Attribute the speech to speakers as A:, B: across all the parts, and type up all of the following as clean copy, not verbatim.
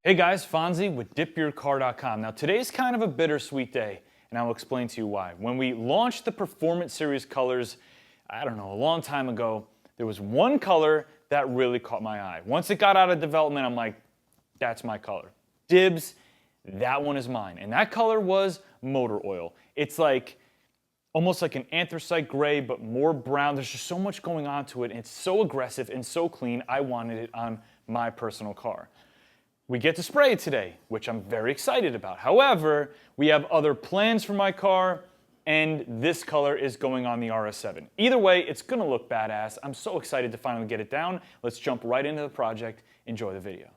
A: Hey guys, Fonzie with DipYourCar.com. Now today's kind of a bittersweet day, and I'll explain to you why. When we launched the Performance Series colors, I don't know, a long time ago, there was one color that really caught my eye. Once it got out of development, I'm like, that's my color. Dibs, that one is mine. And that color was motor oil. It's like almost like an anthracite gray, but more brown. There's just so much going on to it, and it's so aggressive and so clean, I wanted it on my personal car. We get to spray it today, which I'm very excited about. However, we have other plans for my car, and this color is going on the RS7. Either way, it's gonna look badass. I'm so excited to finally get it down. Let's jump right into the project. Enjoy the video.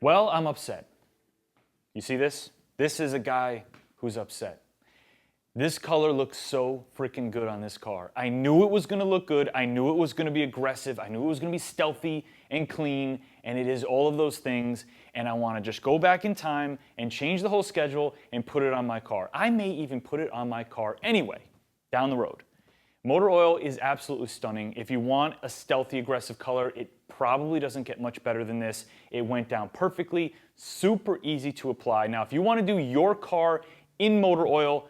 A: Well, I'm upset. You see this? This is a guy who's upset. This color looks so freaking good on this car. I knew it was gonna look good. I knew it was gonna be aggressive. I knew it was gonna be stealthy and clean, and it is all of those things. And I wanna just go back in time and change the whole schedule and put it on my car. I may even put it on my car anyway, down the road. Motor oil is absolutely stunning. If you want a stealthy, aggressive color, it probably doesn't get much better than this. It went down perfectly, super easy to apply. Now, if you want to do your car in motor oil,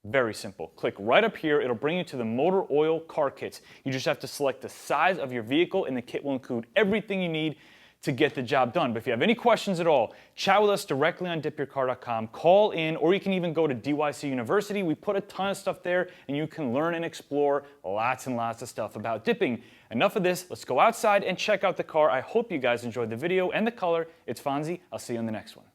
A: very simple. Click right up here. It'll bring you to the motor oil car kits. You just have to select the size of your vehicle, and the kit will include everything you need to get the job done. But if you have any questions at all, chat with us directly on DipYourCar.com, call in, or you can even go to DYC University. We put a ton of stuff there, and you can learn and explore lots and lots of stuff about dipping. Enough of this, let's go outside and check out the car. I hope you guys enjoyed the video and the color. It's Fonzie. I'll see you on the next one.